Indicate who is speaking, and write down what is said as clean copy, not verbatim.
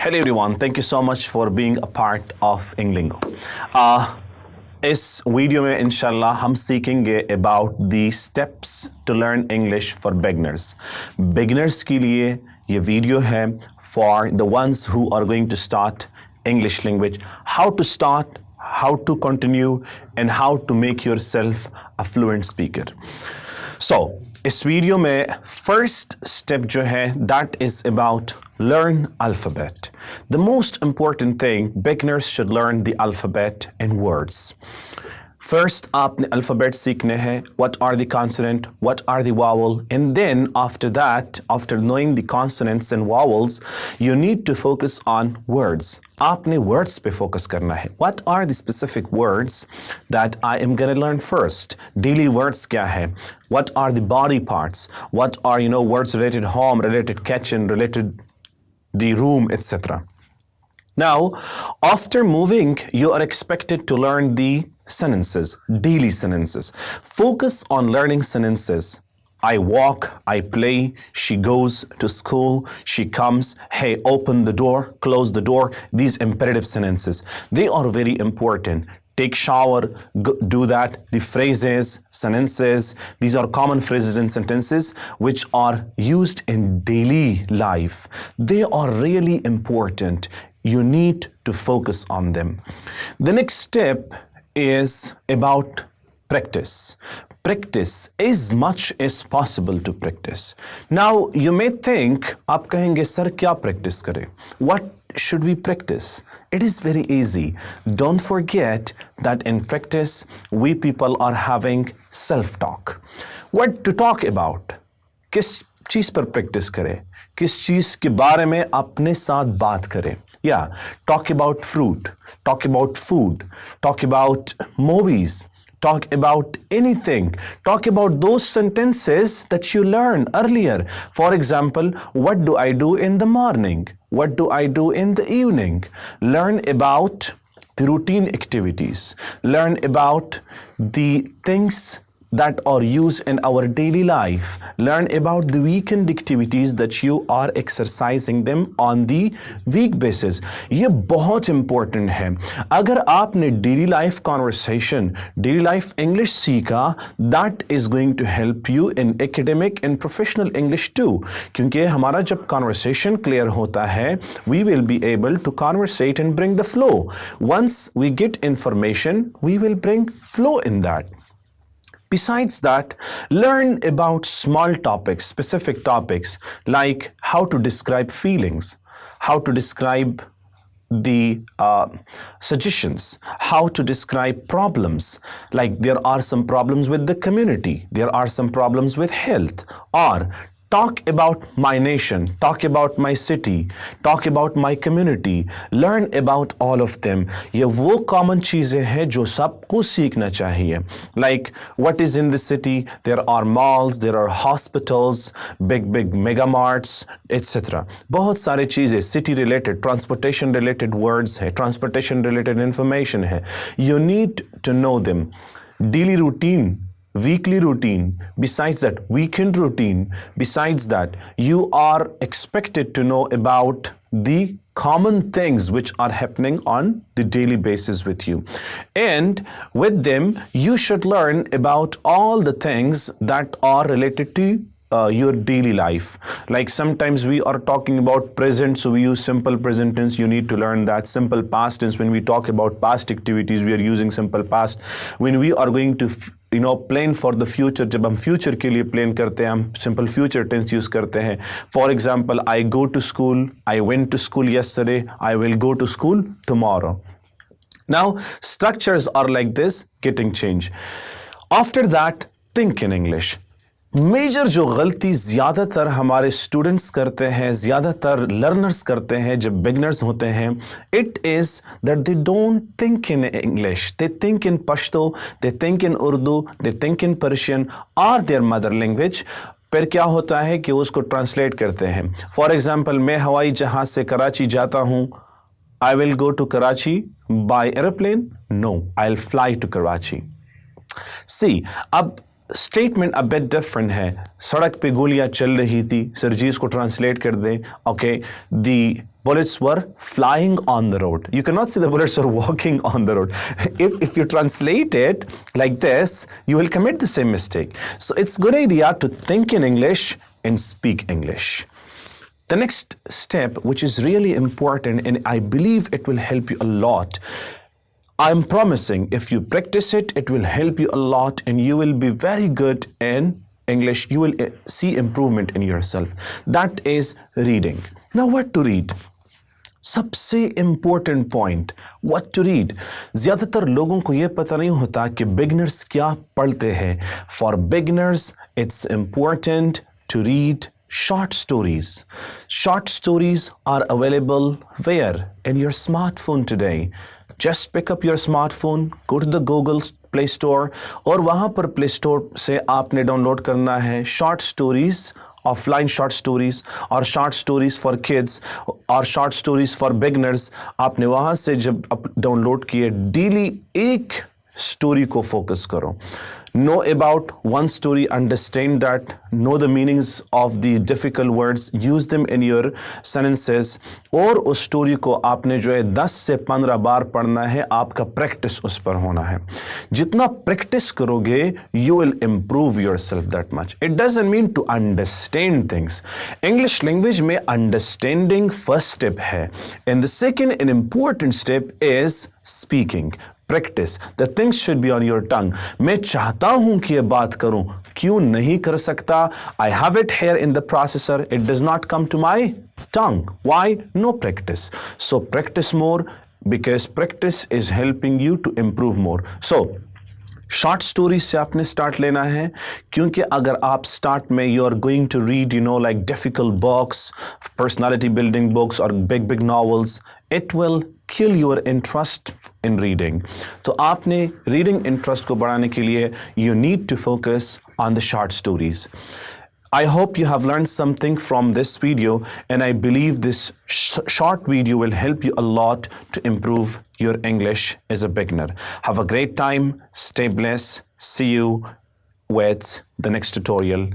Speaker 1: Hello everyone, thank you so much for being a part of EngLanGo. इस video में इंशाल्लाह हम सीखेंगे about the steps to learn English for beginners. Beginners के लिए ये वीडियो है for the ones who are going to start English language. How to start, how to continue, and how to make yourself a fluent speaker. So, इस video में first step जो है that is about learn alphabet. The most important thing, beginners should learn the alphabet and words. First आपने alphabet सीखने हैं, what are the consonant, what are the vowel, and then after that, after knowing the consonants and vowels, you need to focus on words. आपने words पे focus करना है. What are the specific words that I am going to learn first? Daily words क्या है? What are the body parts? What are, words related home, related kitchen, related the room, etc. Now, after moving, you are expected to learn the sentences, daily sentences. Focus on learning sentences. I walk, I play, she goes to school, she comes, hey, open the door, close the door. These imperative sentences, they are very important. Take shower, do that. The phrases, sentences, these are common phrases and sentences which are used in daily life. They are really important. You need to focus on them. The next step is about practice. Practice as much as possible to practice. Now, you may think, आप कहेंगे sir क्या practice करें? What should we practice? It is very easy. Don't forget that in practice, we people are having self-talk. What to talk about? किस चीज़ पर practice करें? किस चीज़ के बारे में अपने साथ बात करें? Yeah, talk about fruit, talk about food, talk about movies, talk about anything. Talk about those sentences that you learned earlier. For example, what do I do in the morning? What do I do in the evening? Learn about the routine activities. Learn about the things that are used in our daily life. Learn about the weekend activities that you are exercising them on the week basis. ये बहुत important है. अगर आपने daily life conversation, daily life English सीखा, that is going to help you in academic and professional English too. क्योंकि हमारा जब conversation clear होता है, we will be able to conversate and bring the flow. Once we get information, we will bring flow in that. Besides that, learn about small topics, specific topics, like how to describe feelings, how to describe the suggestions, how to describe problems, like there are some problems with the community, there are some problems with health, or talk about my nation, talk about my city, talk about my community, learn about all of them. ये वो common चीज़ें हैं जो सबको सीखना चाहिए. Like what is in the city? There are malls, there are hospitals, big mega marts, etc. बहुत सारे चीज़ें city related, transportation related words है, transportation related information है. You need to know them. Daily routine, weekly routine, besides that, weekend routine, besides that, you are expected to know about the common things which are happening on the daily basis with you. And with them, you should learn about all the things that are related to your daily life. Like sometimes we are talking about present, so we use simple present tense. You need to learn that. Simple past tense, when we talk about past activities, we are using simple past. When we are going to plan for the future, जब हम future के लिए plan करते हैं, हम simple future tense use करते हैं. For example, I go to school, I went to school yesterday, I will go to school tomorrow. Now, structures are like this, getting changed. After that, think in English. Major जो गलती ज़्यादातर हमारे students करते हैं, ज़्यादातर learners करते हैं जब बिगनर्स होते हैं, it is that they don't think in English. They think in Pashto, they think in Urdu, they think in Persian और देयर मदर लैंग्वेज. फिर क्या होता है कि उसको ट्रांसलेट करते हैं. फॉर एग्जाम्पल, मैं हवाई जहाज़ से कराची जाता हूँ. I will go to Karachi by aeroplane. No, I will fly to Karachi. See, अब स्टेटमेंट अ बिट डिफरेंट है. सड़क पे गोलियां चल रही थी, सर जी इसको ट्रांसलेट कर दें. Okay, the bullets were flying on the road. You cannot say the bullets were walking on the road. If you translate it like this, you will commit the same mistake. So it's a good idea to think in English and speak English. The next step, which is really important, and I believe it will help you a lot. I'm promising if you practice it, it will help you a lot and you will be very good in English. You will see improvement in yourself. That is reading. Now, what to read? सबसे important point, what to read. ज़्यादातर लोगों को ये पता नहीं होता कि beginners क्या पढ़ते हैं. For beginners it's important to read short stories. Short stories are available where? In your smartphone today. Just pick up your smartphone, go to the Google Play Store और वहाँ पर Play Store से आपने download करना है short stories, offline short stories और short stories for kids और short stories for beginners. आपने वहाँ से जब डाउनलोड किए, डेली एक स्टोरी को फोकस करो. Know about one story, understand that, know the meanings of the difficult words, use them in your sentences. और उस स्टोरी को आपने जो है 10 से 15 बार पढ़ना है. आपका प्रैक्टिस उस पर होना है. जितना प्रैक्टिस करोगे, you will improve yourself that much. It doesn't mean to understand things. English language में understanding first step है. And the second and important step is speaking. Practice. The things should be on your tongue. मैं चाहता हूं कि ये बात करूं, क्यों नहीं कर सकता? I have it here in the processor. It does not come to my tongue. Why? No practice. So practice more because practice is helping you to improve more. So short story से आपने start लेना है, क्योंकि अगर आप start में you are going to read like difficult books, personality building books और big novels, it will kill your interest in reading. तो आपने रीडिंग इंटरेस्ट को बढ़ाने के लिए you need to focus on the short stories. I hope you have learned something from this video, and I believe this short video will help you a lot to improve your English as a beginner. Have a great time. Stay blessed. See you with the next tutorial.